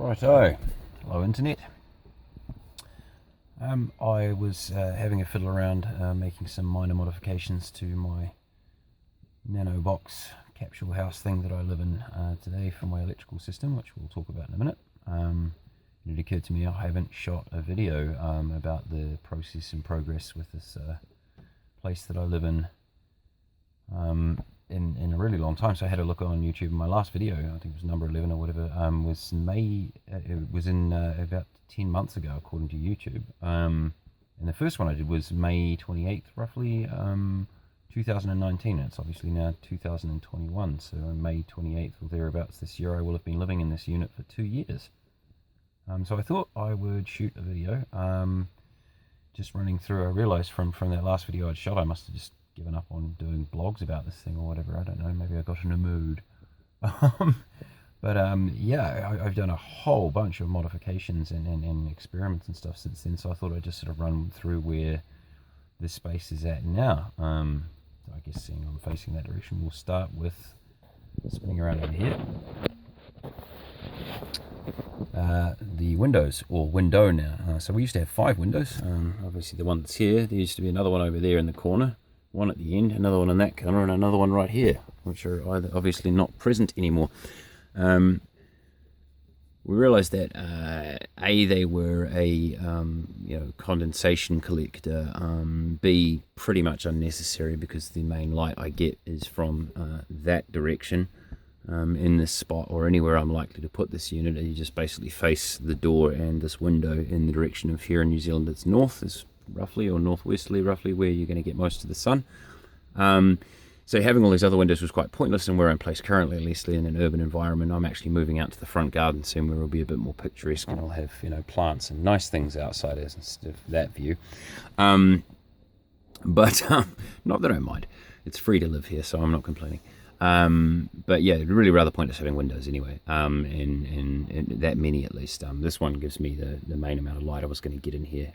Righto, hello internet. I was having a fiddle around making some minor modifications to my nano box capsule house thing that I live in today for my electrical system, which we'll talk about in a minute. It occurred to me I haven't shot a video about the process and progress with this place that I live in a really long time. So I had a look on YouTube. My last video, I think it was number 11 or whatever, was about 10 months ago according to YouTube, and the first one I did was May 28th roughly, 2019, and it's obviously now 2021, so on May 28th or thereabouts this year I will have been living in this unit for 2 years. So I thought I would shoot a video just running through. I realized from that last video I'd shot I must have just given up on doing blogs about this thing or whatever. I don't know, maybe I got in a mood. But yeah, I've done a whole bunch of modifications and experiments and stuff since then, so I thought I'd just sort of run through where this space is at now. So I guess seeing I'm facing that direction, we'll start with spinning around over here. The windows, or window now. So we used to have 5 windows. Obviously the one that's here, there used to be another one over there in the corner, one at the end, another one in that corner, and another one right here, which are either obviously not present anymore. We realized that they were a condensation collector, B, pretty much unnecessary because the main light I get is from that direction. In this spot or anywhere I'm likely to put this unit, you just basically face the door and this window in the direction of here in New Zealand. It's north, is roughly, or northwesterly roughly, where you're going to get most of the sun. So having all these other windows was quite pointless, and where I'm placed currently, at least in an urban environment, I'm actually moving out to the front garden soon, where it'll be a bit more picturesque, and I'll have plants and nice things outside instead of that view. But not that I mind. It's free to live here, so I'm not complaining. But yeah, really rather pointless having windows anyway, and that many at least. This one gives me the main amount of light I was going to get in here.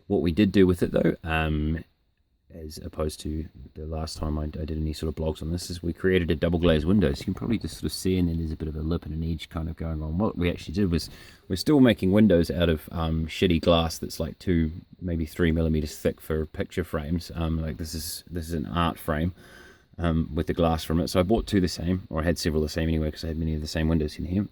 What we did do with it though, as opposed to the last time I did any sort of blogs on this, is we created a double glazed window. So you can probably just sort of see, and then there's a bit of a lip and an edge kind of going on. What we actually did was, we're still making windows out of shitty glass that's like 2, maybe 3 millimeters thick for picture frames. Like this is an art frame. With the glass from it. So I bought 2 the same, or I had several the same anyway, because I had many of the same windows in here.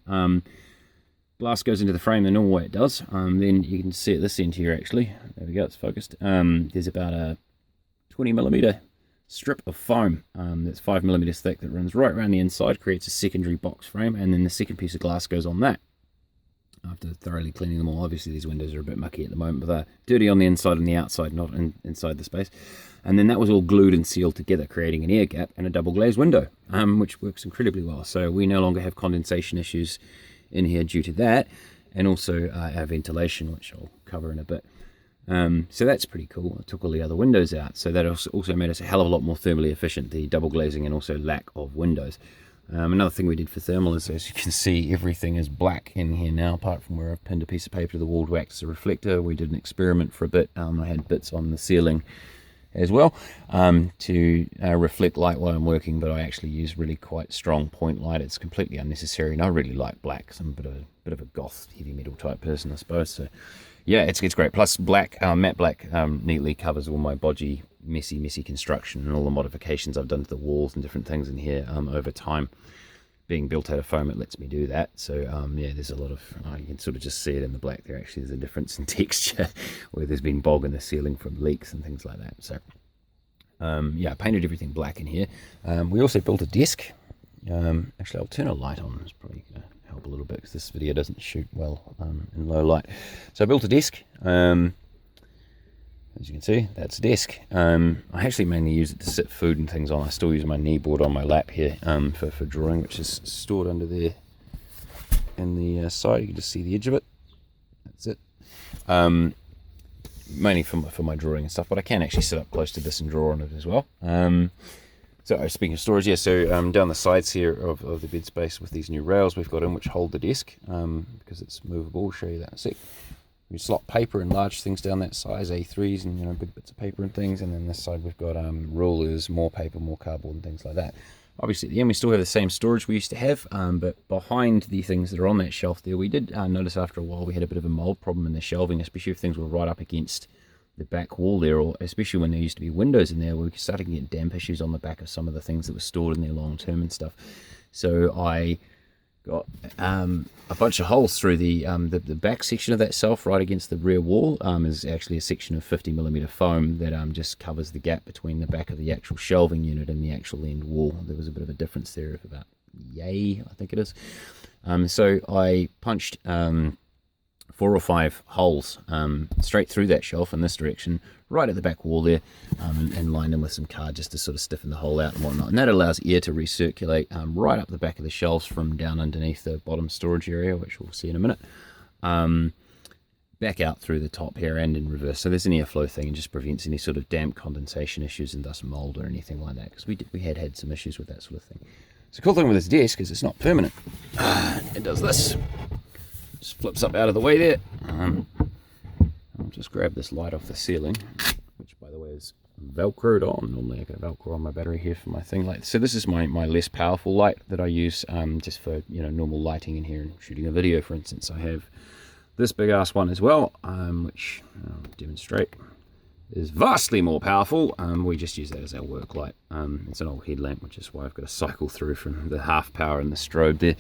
Glass goes into the frame the normal way it does. Then you can see at this end here, actually, there we go, it's focused. There's about a 20 millimeter strip of foam that's 5 millimeters thick that runs right around the inside, creates a secondary box frame, and then the second piece of glass goes on that. After thoroughly cleaning them all, obviously these windows are a bit mucky at the moment, but they're dirty on the inside and the outside, not inside the space. And then that was all glued and sealed together, creating an air gap and a double glazed window, which works incredibly well. So we no longer have condensation issues in here due to that, and also our ventilation, which I'll cover in a bit. So that's pretty cool. I took all the other windows out, so that also made us a hell of a lot more thermally efficient, the double glazing and also lack of windows. Another thing we did for thermal is, as you can see, everything is black in here now, apart from where I've pinned a piece of paper to the wall to act as a reflector. We did an experiment for a bit. I had bits on the ceiling as well to reflect light while I'm working, but I actually use really quite strong point light. It's completely unnecessary, and I really like black. I'm a bit of a goth heavy metal type person, I suppose. So yeah, it's great. Plus black, matte black, neatly covers all my bodgy, messy construction and all the modifications I've done to the walls and different things in here over time. Being built out of foam, it lets me do that. So yeah, there's a lot of, you can sort of just see it in the black there. Actually, there's a difference in texture where there's been bog in the ceiling from leaks and things like that. So yeah, I painted everything black in here. We also built a desk. Actually, I'll turn a light on. It's probably going to help a little bit because this video doesn't shoot well in low light. So I built a desk. As you can see, that's a desk. I actually mainly use it to sit food and things on. I still use my knee board on my lap here for drawing, which is stored under there in the side. You can just see the edge of it. That's it. Mainly for my drawing and stuff, but I can actually sit up close to this and draw on it as well. So speaking of storage, yeah, so down the sides here of the bed space with these new rails we've got in, which hold the desk because it's movable. I'll show you that in a sec. We slot paper and large things down that size, A3s and big bits of paper and things, and then this side we've got rulers, more paper, more cardboard and things like that. Obviously, at the end, we still have the same storage we used to have, but behind the things that are on that shelf there, we did notice after a while we had a bit of a mold problem in the shelving, especially if things were right up against the back wall there, or especially when there used to be windows in there, we started to get damp issues on the back of some of the things that were stored in there long term and stuff. So I got a bunch of holes through the back section of that shelf right against the rear wall. Is actually a section of 50mm foam that just covers the gap between the back of the actual shelving unit and the actual end wall. There was a bit of a difference there of about yay, I think it is. So I punched 4 or 5 holes straight through that shelf in this direction, right at the back wall there, and lined them with some card just to sort of stiffen the hole out and whatnot. And that allows air to recirculate right up the back of the shelves from down underneath the bottom storage area, which we'll see in a minute, back out through the top here and in reverse. So there's an airflow thing and just prevents any sort of damp condensation issues and thus mold or anything like that, because we had some issues with that sort of thing. So the cool thing with this desk is it's not permanent. It does this. Just flips up out of the way there. I'll just grab this light off the ceiling, which by the way is velcroed on. Normally I got Velcro on my battery here for my thing light. So this is my less powerful light that I use just for normal lighting in here and shooting a video, for instance. I have this big ass one as well, which I'll demonstrate is vastly more powerful. We just use that as our work light. It's an old headlamp, which is why I've got to cycle through from the half power and the strobe there.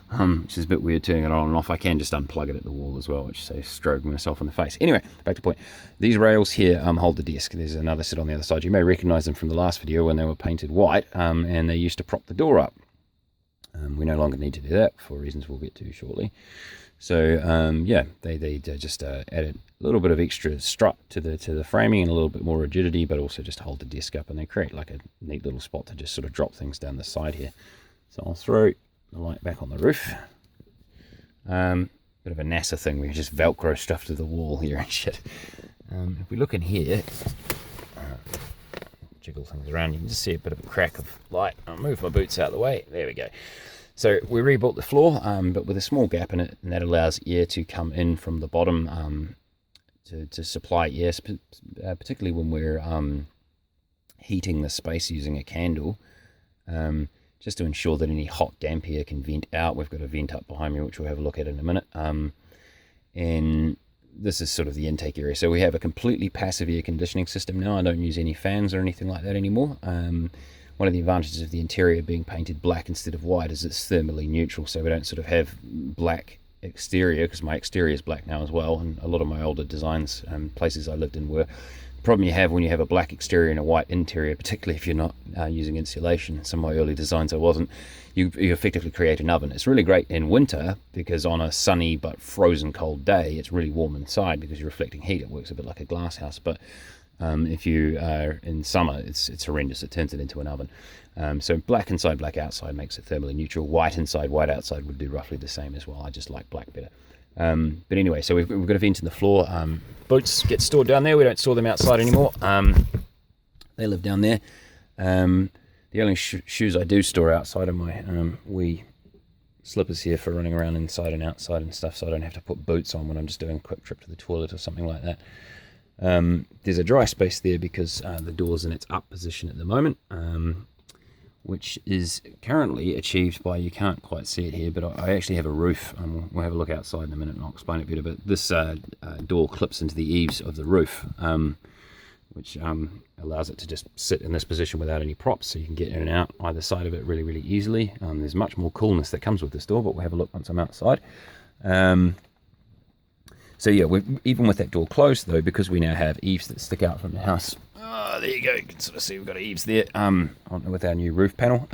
Which is a bit weird turning it on and off. I can just unplug it at the wall as well, which saves strobing myself in the face. Anyway, back to the point. These rails here hold the desk. There's another set on the other side. You may recognize them from the last video when they were painted white, and they used to prop the door up. We no longer need to do that for reasons we'll get to shortly. So yeah, they just added a little bit of extra strut to the framing and a little bit more rigidity, but also just hold the desk up, and they create like a neat little spot to just sort of drop things down the side here. So I'll throw the light back on the roof. Bit of a NASA thing, we just Velcro stuff to the wall here and shit. If we look in here, jiggle things around, you can just see a bit of a crack of light. I'll move my boots out of the way. There we go. So we rebuilt the floor, but with a small gap in it, and that allows air to come in from the bottom to supply air, particularly when we're heating the space using a candle. Just to ensure that any hot damp air can vent out. We've got a vent up behind me, which we'll have a look at in a minute. And this is sort of the intake area. So we have a completely passive air conditioning system now. I don't use any fans or anything like that anymore. One of the advantages of the interior being painted black instead of white is it's thermally neutral. So we don't sort of have black exterior, because my exterior is black now as well. And a lot of my older designs, places I lived in were. Problem you have when you have a black exterior and a white interior, particularly if you're not using insulation. Some of my early designs I wasn't. You effectively create an oven. It's really great in winter because on a sunny but frozen cold day it's really warm inside because you're reflecting heat. It works a bit like a glass house. But if you are in summer, it's horrendous. It turns it into an oven. So black inside, black outside makes it thermally neutral. White inside, white outside would do roughly the same as well. I just like black better. But anyway, so we've got a vent in the floor. Boots get stored down there. We don't store them outside anymore. They live down there. The only shoes I do store outside are my wee slippers here for running around inside and outside and stuff, so I don't have to put boots on when I'm just doing a quick trip to the toilet or something like that. There's a dry space there because the door's in its up position at the moment, which is currently achieved by, you can't quite see it here, but I actually have a roof. We'll have a look outside in a minute and I'll explain it better, but this door clips into the eaves of the roof, which allows it to just sit in this position without any props, so you can get in and out either side of it really, really easily. There's much more coolness that comes with this door, but we'll have a look once I'm outside. So yeah, even with that door closed though, because we now have eaves that stick out from the house. Oh, there you go. You can sort of see we've got eaves there with our new roof panel.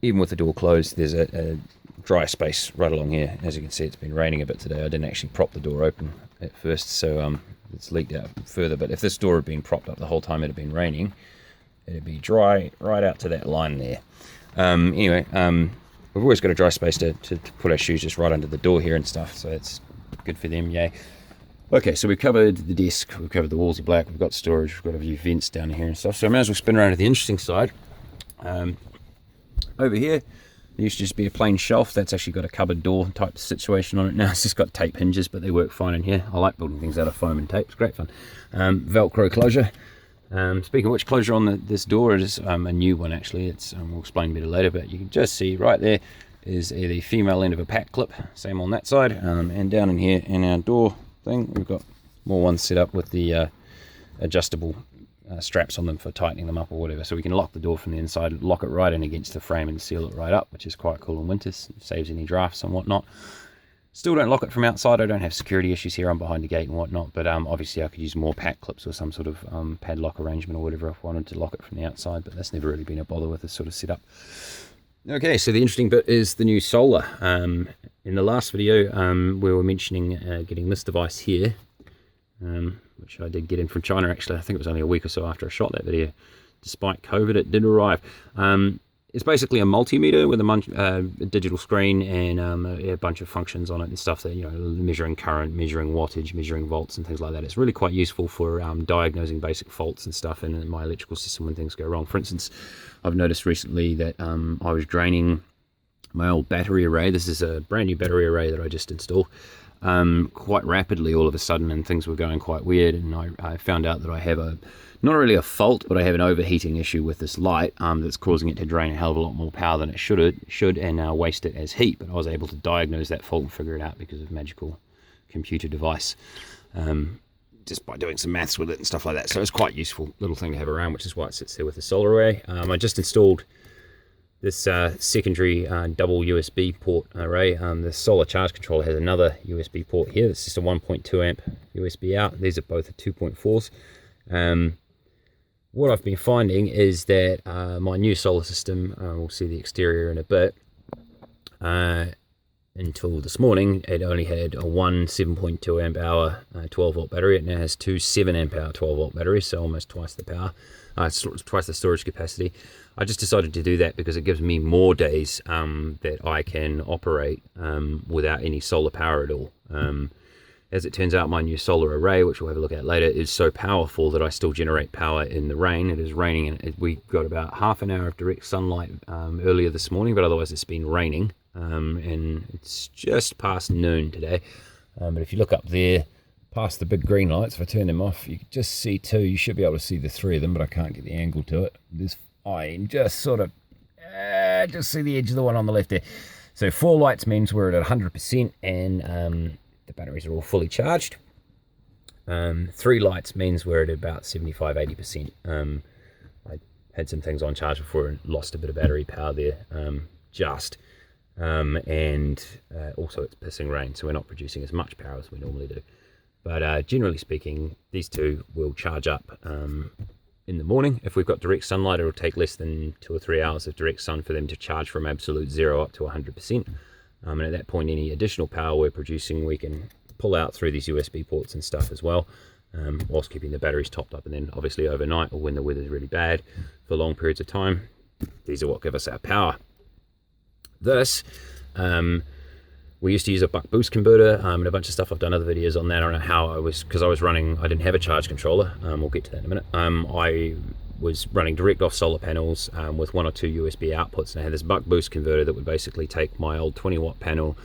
Even with the door closed, there's a dry space right along here. As you can see, it's been raining a bit today. I didn't actually prop the door open at first, so it's leaked out further. But if this door had been propped up the whole time it had been raining, it'd be dry right out to that line there. Anyway, we've always got a dry space to put our shoes just right under the door here and stuff, so it's good for them, yay. Okay, so we've covered the desk, we've covered the walls are black, we've got storage, we've got a few vents down here and stuff, so I may as well spin around to the interesting side. Over here, there used to just be a plain shelf. That's actually got a cupboard door type situation on it now. It's just got tape hinges, but they work fine in here. I like building things out of foam and tape, it's great fun. Velcro closure. Speaking of which, closure on this door is a new one actually. It's we'll explain better later, but you can just see right there is the female end of a pack clip. Same on that side, and down in here in our door thing, we've got more ones set up with the adjustable straps on them for tightening them up or whatever. So we can lock the door from the inside, lock it right in against the frame, and seal it right up, which is quite cool in winters. Saves any drafts and whatnot. Still don't lock it from outside. I don't have security issues here. I'm behind the gate and whatnot, but obviously I could use more pack clips or some sort of padlock arrangement or whatever if I wanted to lock it from the outside, but that's never really been a bother with this sort of setup. Okay, so the interesting bit is the new solar. In the last video, we were mentioning getting this device here, which I did get in from China actually. I think it was only a week or so after I shot that video. Despite COVID, it did arrive. It's basically a multimeter with a digital screen and a bunch of functions on it and stuff that, measuring current, measuring wattage, measuring volts and things like that. It's really quite useful for diagnosing basic faults and stuff in my electrical system when things go wrong. For instance, I've noticed recently that I was draining my old battery array. This is a brand new battery array that I just installed quite rapidly all of a sudden, and things were going quite weird, and I found out that I have not really a fault, but I have an overheating issue with this light that's causing it to drain a hell of a lot more power than it should and waste it as heat. But I was able to diagnose that fault and figure it out because of a magical computer device, just by doing some maths with it and stuff like that. So it's quite a useful little thing to have around, which is why it sits there with the solar array. I just installed this secondary double USB port array. The solar charge controller has another USB port here. It's just a 1.2 amp USB out. These are both the 2.4s. What I've been finding is that my new solar system, we'll see the exterior in a bit, until this morning it only had a 7.2 amp hour 12 volt battery. It now has two 7 amp hour 12 volt batteries, so almost twice the power, twice the storage capacity. I just decided to do that because it gives me more days that I can operate without any solar power at all. As it turns out, my new solar array, which we'll have a look at later, is so powerful that I still generate power in the rain. It is raining, and we got about half an hour of direct sunlight earlier this morning, but otherwise it's been raining, and it's just past noon today. But if you look up there, past the big green lights, if I turn them off, you can just see two. You should be able to see the three of them, but I can't get the angle to it. I can just sort of just see the edge of the one on the left there. So 4 lights means we're at 100%, and the batteries are all fully charged. 3 lights means we're at about 75-80%. I had some things on charge before and lost a bit of battery power there, and also it's pissing rain, so we're not producing as much power as we normally do. But generally speaking, these two will charge up in the morning. If we've got direct sunlight, it'll take less than 2 or 3 hours of direct sun for them to charge from absolute 0 up to 100%. And at that point, any additional power we're producing, we can pull out through these USB ports and stuff as well, whilst keeping the batteries topped up. And then obviously overnight, or when the weather's really bad for long periods of time, these are what give us our power. This, we used to use a buck boost converter and a bunch of stuff. I've done other videos on that. I don't know how because I was running, I didn't have a charge controller. We'll get to that in a minute. I was running direct off solar panels with 1 or 2 USB outputs, and I had this buck boost converter that would basically take my old 20 watt panel,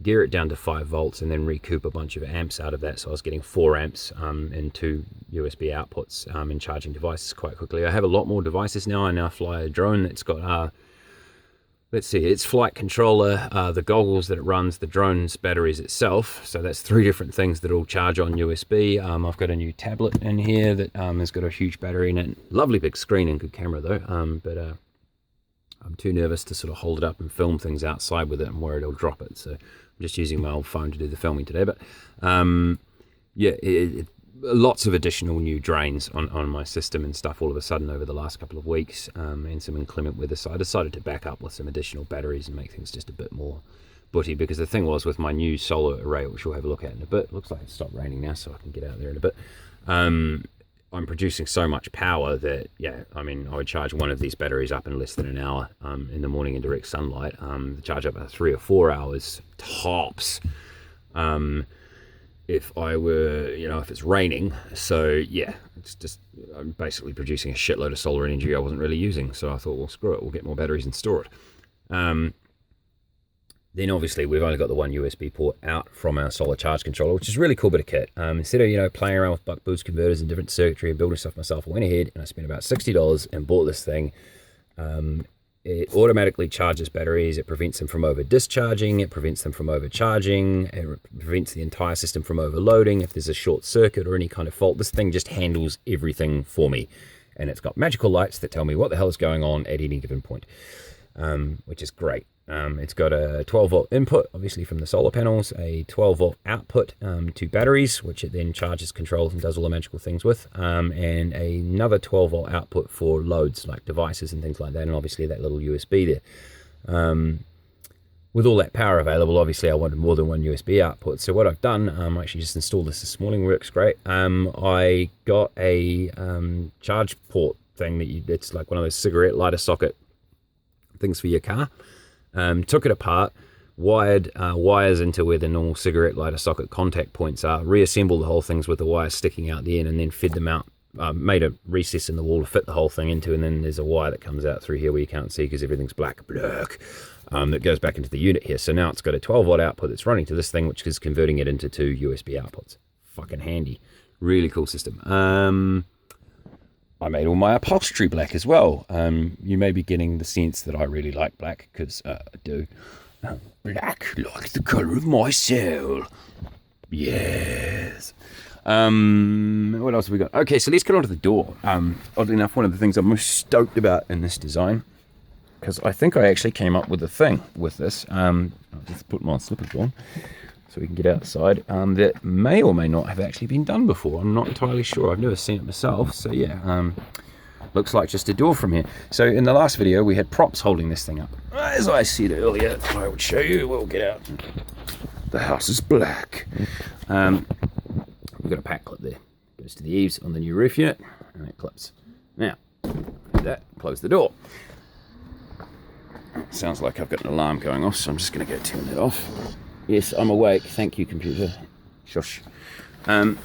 gear it down to 5 volts, and then recoup a bunch of amps out of that. So I was getting 4 amps and 2 USB outputs and charging devices quite quickly. I have a lot more devices now. I now fly a drone that's got let's see, its flight controller, the goggles that it runs, the drone's batteries itself. So that's 3 different things that all charge on USB. I've got a new tablet in here that has got a huge battery in it. Lovely big screen and good camera though. But I'm too nervous to sort of hold it up and film things outside with it. I'm worried I'll drop it. So I'm just using my old phone to do the filming today. But yeah, lots of additional new drains on my system and stuff all of a sudden over the last couple of weeks, and some inclement weather, so I decided to back up with some additional batteries and make things just a bit more butty, because the thing was with my new solar array, which we'll have a look at in a bit, looks like it's stopped raining now so I can get out there in a bit, I'm producing so much power that, yeah, I mean, I would charge one of these batteries up in less than an hour in the morning in direct sunlight, charge up about 3 or 4 hours tops, if I were, if it's raining. So yeah, it's just, I'm basically producing a shitload of solar energy I wasn't really using. So I thought, well, screw it, we'll get more batteries and store it. Then obviously we've only got the one USB port out from our solar charge controller, which is a really cool bit of kit. Instead of, you know, playing around with buck boost converters and different circuitry and building stuff myself, I went ahead and I spent about $60 and bought this thing. It automatically charges batteries. It prevents them from over discharging. It prevents them from overcharging. It prevents the entire system from overloading. If there's a short circuit or any kind of fault, this thing just handles everything for me. And it's got magical lights that tell me what the hell is going on at any given point, which is great. It's got a 12-volt input, obviously from the solar panels, a 12-volt output to batteries, which it then charges, controls, and does all the magical things with, and another 12-volt output for loads like devices and things like that, and obviously that little USB there. With all that power available, obviously I wanted more than one USB output. So what I've done, I actually just installed this morning, works great. I got a charge port thing it's like one of those cigarette lighter socket things for your car. Took it apart, wired wires into where the normal cigarette lighter socket contact points are, reassembled the whole things with the wires sticking out the end, and then fed them out. Made a recess in the wall to fit the whole thing into, and then there's a wire that comes out through here where you can't see because everything's black, that goes back into the unit here. So now it's got a 12-volt output that's running to this thing, which is converting it into 2 USB outputs. Fucking handy. Really cool system. I made all my upholstery black as well. You may be getting the sense that I really like black, because I do. Black, like the colour of my soul. Yes. What else have we got? Okay, so let's get on to the door. Oddly enough, one of the things I'm most stoked about in this design, because I think I actually came up with a thing with this. I'll just put my slippers on so we can get outside. That may or may not have actually been done before. I'm not entirely sure. I've never seen it myself. So yeah, looks like just a door from here. So in the last video, we had props holding this thing up. As I said earlier, I would show you. We'll get out. The house is black. We've got a pack clip there. Goes to the eaves on the new roof unit, and it clips. Now, do that, close the door. Sounds like I've got an alarm going off, so I'm just going to go turn that off. Yes, I'm awake. Thank you, computer. Shush. I've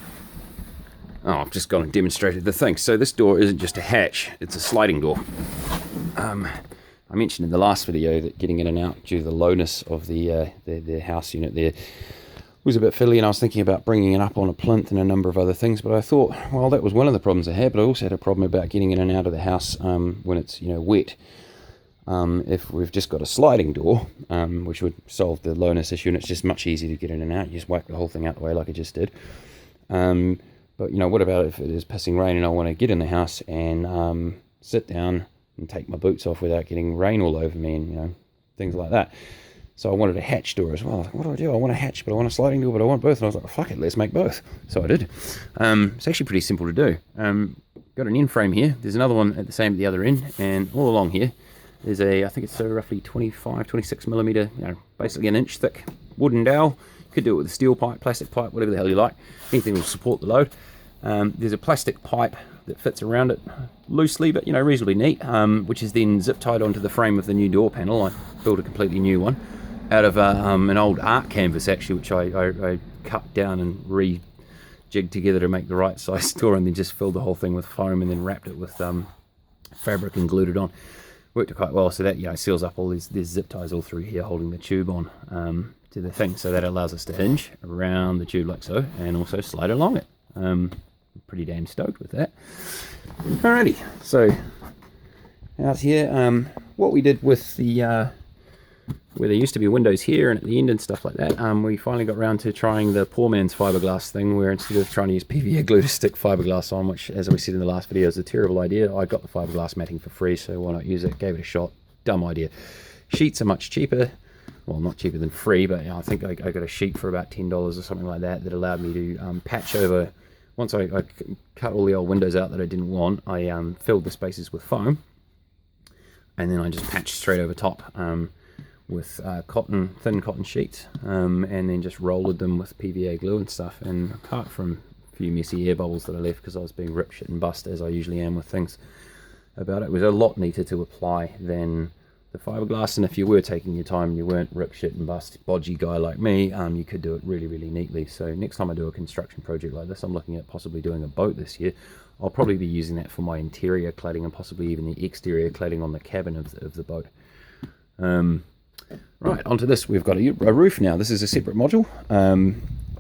just gone and demonstrated the thing. So this door isn't just a hatch, it's a sliding door. I mentioned in the last video that getting in and out due to the lowness of the house unit there was a bit fiddly, and I was thinking about bringing it up on a plinth and a number of other things, but I thought, well, that was one of the problems I had, but I also had a problem about getting in and out of the house when it's, you know, wet. If we've just got a sliding door, which would solve the lowness issue, and it's just much easier to get in and out. You just whack the whole thing out the way like I just did. But, you know, what about if it is pissing rain and I want to get in the house and sit down and take my boots off without getting rain all over me and, you know, things like that. So I wanted a hatch door as well. I was like, what do? I want a hatch, but I want a sliding door, but I want both. And I was like, fuck it, let's make both. So I did. It's actually pretty simple to do. Got an end frame here. There's another one at the other end, and all along here there's I think it's roughly 26 millimeter, you know, basically an inch thick wooden dowel. You could do it with a steel pipe, plastic pipe, whatever the hell you like. Anything will support the load. There's a plastic pipe that fits around it loosely, but, you know, reasonably neat, which is then zip tied onto the frame of the new door panel. I built a completely new one out of an old art canvas, actually, which I cut down and re-jigged together to make the right size door, and then just filled the whole thing with foam and then wrapped it with fabric and glued it on. Worked quite well, so that, you know, seals up all these zip ties all through here, holding the tube on to the thing, so that allows us to hinge around the tube like so, and also slide along it. Pretty damn stoked with that. Alrighty, so out here, what we did with the where there used to be windows here and at the end and stuff like that, we finally got around to trying the poor man's fiberglass thing, where instead of trying to use PVA glue to stick fiberglass on, which, as we said in the last video, is a terrible idea, I got the fiberglass matting for free, so why not use it? Gave it a shot. Dumb idea. Sheets are much cheaper. Well, not cheaper than free, but, you know, I think I got a sheet for about $10 or something like that allowed me to patch over. Once I cut all the old windows out that I didn't want, I filled the spaces with foam, and then I just patched straight over top with thin cotton sheets, and then just rolled them with PVA glue and stuff. And apart from a few messy air bubbles that I left because I was being rip, shit and bust, as I usually am with things about it, was a lot neater to apply than the fiberglass. And if you were taking your time and you weren't rip, shit and bust bodgy guy like me, you could do it really, really neatly. So next time I do a construction project like this, I'm looking at possibly doing a boat this year. I'll probably be using that for my interior cladding and possibly even the exterior cladding on the cabin of the boat. Right, onto this, we've got a roof now. This is a separate module.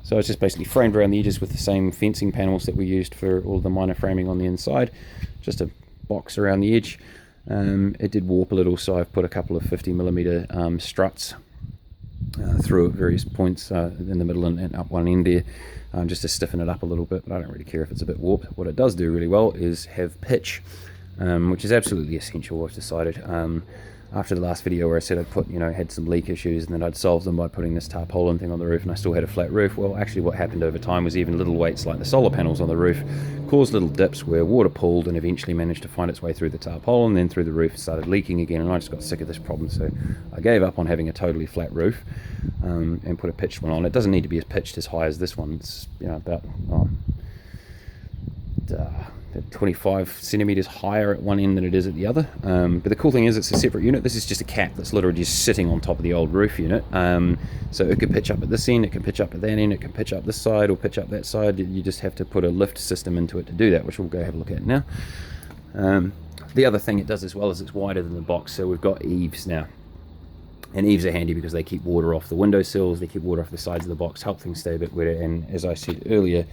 So it's just basically framed around the edges with the same fencing panels that we used for all the minor framing on the inside. Just a box around the edge. It did warp a little, so I've put a couple of 50mm struts through at various points in the middle and up one end there, just to stiffen it up a little bit, but I don't really care if it's a bit warped. What it does do really well is have pitch, which is absolutely essential, I've decided. After the last video where I said I'd put, had some leak issues and then I'd solve them by putting this tarpaulin thing on the roof and I still had a flat roof. Well, actually what happened over time was even little weights like the solar panels on the roof caused little dips where water pooled and eventually managed to find its way through the tarpaulin, then through the roof and started leaking again, and I just got sick of this problem, so I gave up on having a totally flat roof and put a pitched one on. It doesn't need to be as pitched as high as this one. It's about 25 centimeters higher at one end than it is at the other, but the cool thing is it's a separate unit. This is just a cap that's literally just sitting on top of the old roof unit, so it could pitch up at this end, it can pitch up at that end, it can pitch up this side or pitch up that side. You just have to put a lift system into it to do that, which we'll go have a look at now. The other thing it does as well is it's wider than the box, so we've got eaves now, and eaves are handy because they keep water off the windowsills, they keep water off the sides of the box, help things stay a bit wetter, and as I said earlier,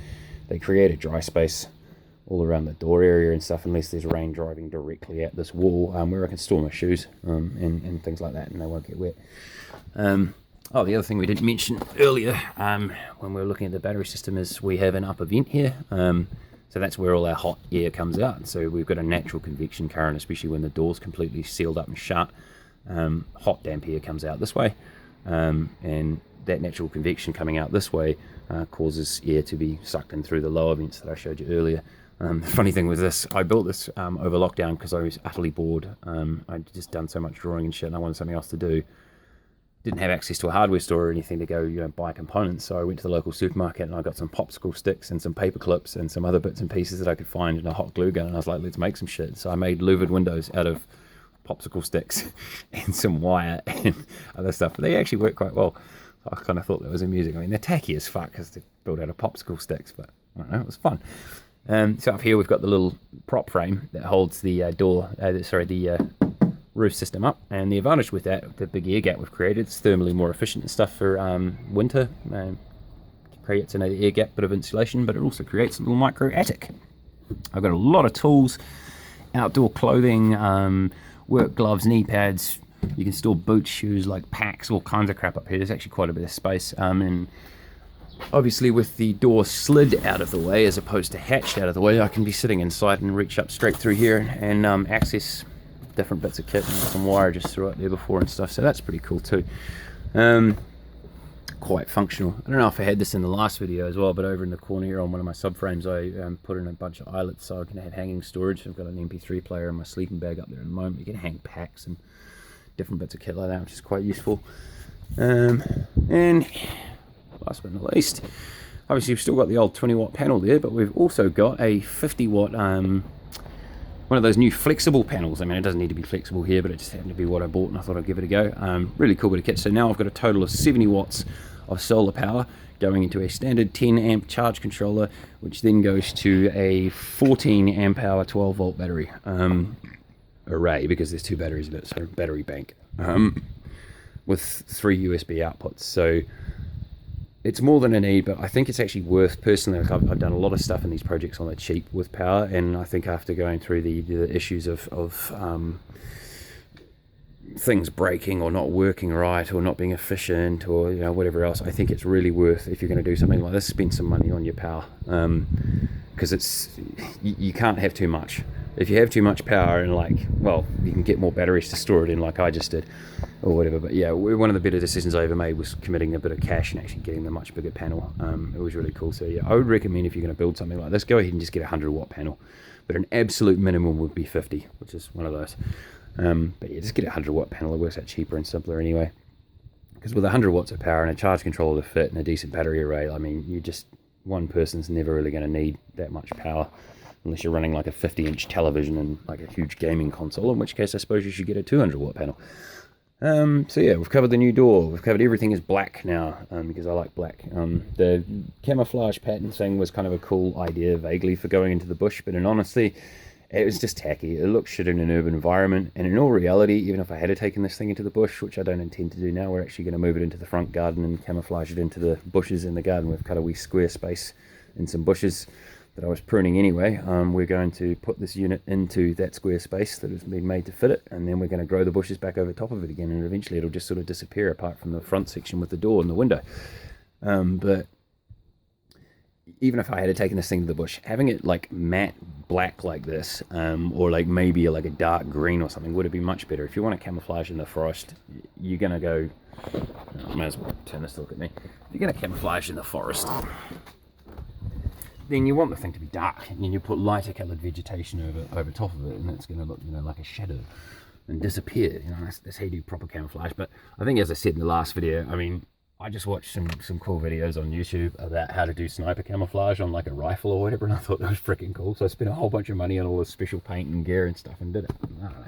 they create a dry space all around the door area and stuff, unless there's rain driving directly at this wall, where I can store my shoes and things like that, and they won't get wet. The other thing we didn't mention earlier when we were looking at the battery system is we have an upper vent here, so that's where all our hot air comes out. So we've got a natural convection current, especially when the door's completely sealed up and shut. Hot damp air comes out this way, and that natural convection coming out this way causes air to be sucked in through the lower vents that I showed you earlier. The funny thing with this, I built this over lockdown because I was utterly bored. I'd just done so much drawing and shit and I wanted something else to do. Didn't have access to a hardware store or anything to go buy components, so I went to the local supermarket and I got some popsicle sticks and some paper clips and some other bits and pieces that I could find and a hot glue gun, and I was like, let's make some shit. So I made louvered windows out of popsicle sticks and some wire and other stuff, but they actually work quite well. I kind of thought that was amusing. I mean, they're tacky as fuck because they're built out of popsicle sticks, but I don't know, it was fun. So up here we've got the little prop frame that holds the roof system up, and the advantage with that, the big air gap we've created, it's thermally more efficient and stuff for winter. Creates another air gap, bit of insulation, but it also creates a little micro attic. I've got a lot of tools, outdoor clothing, work gloves, knee pads. You can store boots, shoes, like packs, all kinds of crap up here. There's actually quite a bit of space, and obviously with the door slid out of the way as opposed to hatched out of the way, I can be sitting inside and reach up straight through here and access different bits of kit, and some wire just threw out there before and stuff, so that's pretty cool too. Quite functional. I don't know if I had this in the last video as well, but over in the corner here on one of my subframes I put in a bunch of eyelets so I can have hanging storage. I've got an MP3 player in my sleeping bag up there at the moment. You can hang packs and different bits of kit like that, which is quite useful. And last but not least, obviously we've still got the old 20 watt panel there, but we've also got a 50 watt one of those new flexible panels. I mean, it doesn't need to be flexible here, but it just happened to be what I bought and I thought I'd give it a go. Really cool bit of kit. So now I've got a total of 70 watts of solar power going into a standard 10 amp charge controller, which then goes to a 14 amp hour 12 volt battery array, because there's two batteries in it, so battery bank, with 3 USB outputs. So it's more than a need, but I think it's actually worth, personally, like I've done a lot of stuff in these projects on the cheap with power, and I think after going through the issues of things breaking or not working right or not being efficient or whatever else, I think it's really worth, if you're going to do something like this, spend some money on your power, because you can't have too much. If you have too much power and you can get more batteries to store it in, like I just did, or whatever. But yeah, one of the better decisions I ever made was committing a bit of cash and actually getting the much bigger panel. It was really cool. So yeah, I would recommend, if you're going to build something like this, go ahead and just get a 100 watt panel. But an absolute minimum would be 50, which is one of those. But yeah, just get a 100 watt panel. It works out cheaper and simpler anyway. Because with 100 watts of power and a charge controller to fit and a decent battery array, I mean, one person's never really going to need that much power, unless you're running like a 50-inch television and like a huge gaming console, in which case I suppose you should get a 200 watt panel. So yeah, we've covered the new door. We've covered everything is black now, because I like black. The camouflage pattern thing was kind of a cool idea vaguely for going into the bush, but in honesty, It was just tacky. It looked shit in an urban environment. And in all reality, even if I had taken this thing into the bush, which I don't intend to do now, we're actually going to move it into the front garden and camouflage it into the bushes in the garden. We've cut a wee square space in some bushes that I was pruning anyway. We're going to put this unit into that square space that has been made to fit it, and then we're going to grow the bushes back over top of it again, and eventually it'll just sort of disappear apart from the front section with the door and the window. But even if I had taken this thing to the bush, having it like matte black like this, or like maybe like a dark green or something, would have been much better. If you want to camouflage in the forest, you're going to go, I may as well turn this to look at me. If you're going to camouflage in the forest, then you want the thing to be dark, and then you put lighter coloured vegetation over top of it, and it's going to look, like a shadow and disappear. That's how you do proper camouflage. But I think, as I said in the last video, I mean, I just watched some cool videos on YouTube about how to do sniper camouflage on like a rifle or whatever, and I thought that was freaking cool. So I spent a whole bunch of money on all this special paint and gear and stuff and did it. I don't know.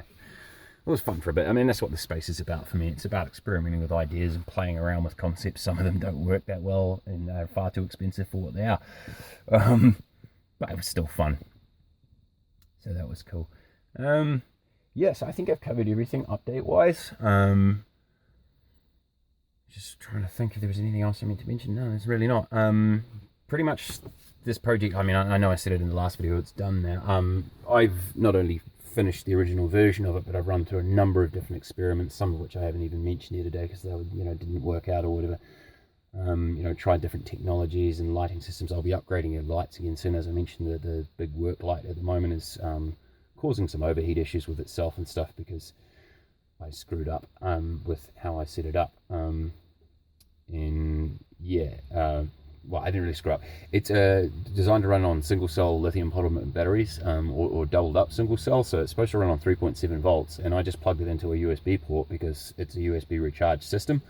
It was fun for a bit. I mean, that's what the space is about for me. It's about experimenting with ideas and playing around with concepts. Some of them don't work that well and are far too expensive for what they are. But it was still fun. So that was cool. Yes, I think I've covered everything update-wise. Just trying to think if there was anything else I meant to mention. No, there's really not. Pretty much this project, I mean, I know I said it in the last video, it's done now. I've not only finished the original version of it, but I've run through a number of different experiments, some of which I haven't even mentioned here today because they didn't work out or whatever. Tried different technologies and lighting systems. I'll be upgrading your lights again soon. As I mentioned, the big work light at the moment is causing some overheat issues with itself and stuff because I screwed up with how I set it up. Well, I didn't really screw up. It's designed to run on single cell lithium polymer batteries, or doubled up single cell, so it's supposed to run on 3.7 volts, and I just plugged it into a USB port because it's a USB recharge system.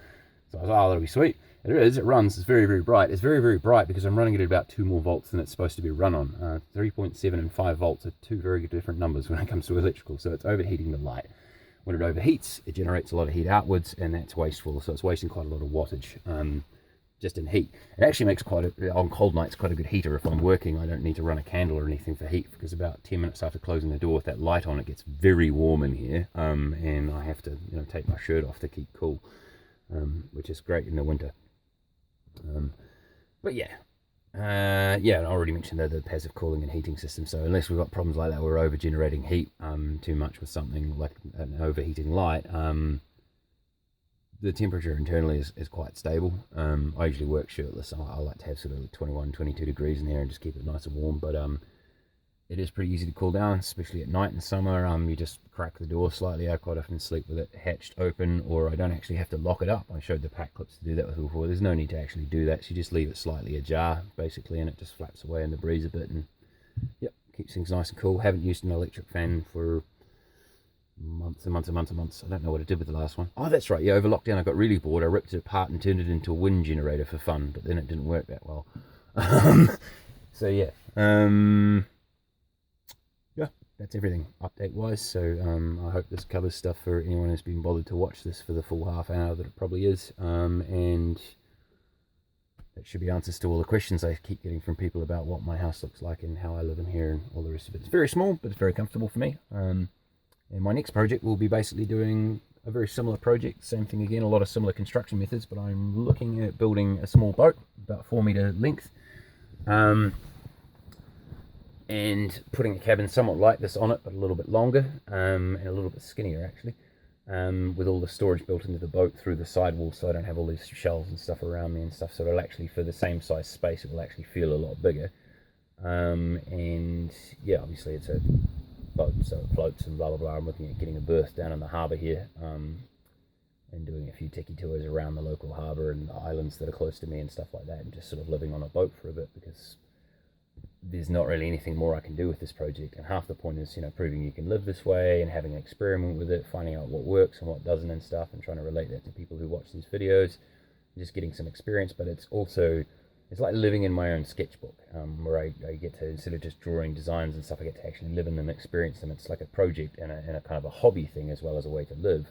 So I was like, oh, that'll be sweet. It is, it runs, it's very, very bright. It's very, very bright because I'm running it at about 2 more volts than it's supposed to be run on. 3.7 and 5 volts are two very different numbers when it comes to electrical, so it's overheating the light. When it overheats, it generates a lot of heat outwards, and that's wasteful, so it's wasting quite a lot of wattage. Just in heat. It actually makes on cold nights, quite a good heater. If I'm working, I don't need to run a candle or anything for heat, because about 10 minutes after closing the door with that light on, it gets very warm in here, and I have to take my shirt off to keep cool, which is great in the winter. But yeah, I already mentioned the passive cooling and heating system, so unless we've got problems like that, we're over generating heat too much with something like an overheating light, the temperature internally is quite stable. I usually work shirtless. I like to have sort of 21, 22 degrees in there and just keep it nice and warm. But it is pretty easy to cool down, especially at night in summer. You just crack the door slightly. I quite often sleep with it hatched open, or I don't actually have to lock it up. I showed the pack clips to do that with before. There's no need to actually do that. So you just leave it slightly ajar, basically, and it just flaps away in the breeze a bit. And yep, keeps things nice and cool. Haven't used an electric fan for months and months and months and months. I don't know what I did with the last one. Oh, that's right. Yeah, over lockdown I got really bored. I ripped it apart and turned it into a wind generator for fun, but then it didn't work that well. So yeah, that's everything update wise. So I hope this covers stuff for anyone who's been bothered to watch this for the full half hour that it probably is, and that should be answers to all the questions I keep getting from people about what my house looks like and how I live in here and all the rest of it. It's very small, but it's very comfortable for me. And my next project will be basically doing a very similar project, same thing again, a lot of similar construction methods, but I'm looking at building a small boat, about 4 meter length, and putting a cabin somewhat like this on it, but a little bit longer, and a little bit skinnier actually, with all the storage built into the boat through the sidewall, so I don't have all these shelves and stuff around me and stuff, so it'll actually, for the same size space, it will actually feel a lot bigger. And yeah, obviously it's a boat, so it floats and blah blah blah. I'm looking at getting a berth down in the harbour here, and doing a few techie tours around the local harbour and the islands that are close to me and stuff like that, and just sort of living on a boat for a bit, because there's not really anything more I can do with this project, and half the point is proving you can live this way and having an experiment with it, finding out what works and what doesn't and stuff, and trying to relate that to people who watch these videos, just getting some experience. But it's also, it's like living in my own sketchbook, where I get to, instead of just drawing designs and stuff, I get to actually live in them, experience them. It's like a project and a kind of a hobby thing as well as a way to live.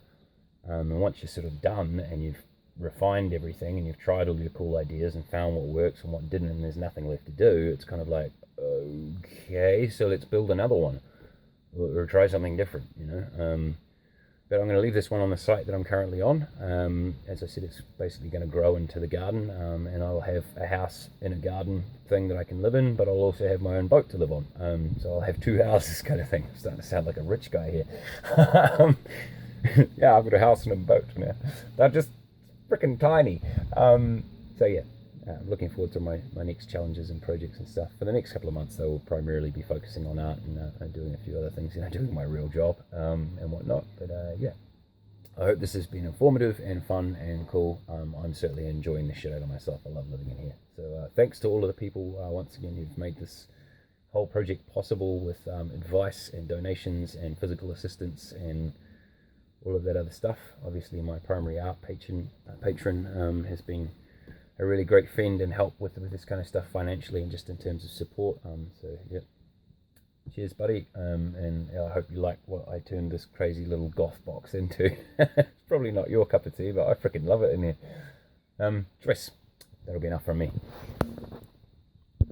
And once you're sort of done and you've refined everything and you've tried all your cool ideas and found what works and what didn't, and there's nothing left to do, it's kind of like, okay, so let's build another one. or try something different, you know. But I'm going to leave this one on the site that I'm currently on. As I said, it's basically going to grow into the garden, and I'll have a house in a garden thing that I can live in, but I'll also have my own boat to live on. So I'll have two houses kind of thing. I'm starting to sound like a rich guy here. Yeah, I've got a house and a boat now. They're just freaking tiny. So yeah, I'm looking forward to my next challenges and projects and stuff. For the next couple of months, though, we'll primarily be focusing on art and doing a few other things, you know, doing my real job and whatnot. But yeah, I hope this has been informative and fun and cool. I'm certainly enjoying the shit out of myself. I love living in here. So thanks to all of the people, once again, who've made this whole project possible with advice and donations and physical assistance and all of that other stuff. Obviously, my primary art patron has been a really great friend and help with this kind of stuff financially and just in terms of support. So yeah, cheers, buddy. And I hope you like what I turned this crazy little goth box into. It's probably not your cup of tea, but I freaking love it in here. Dress. That'll be enough from me.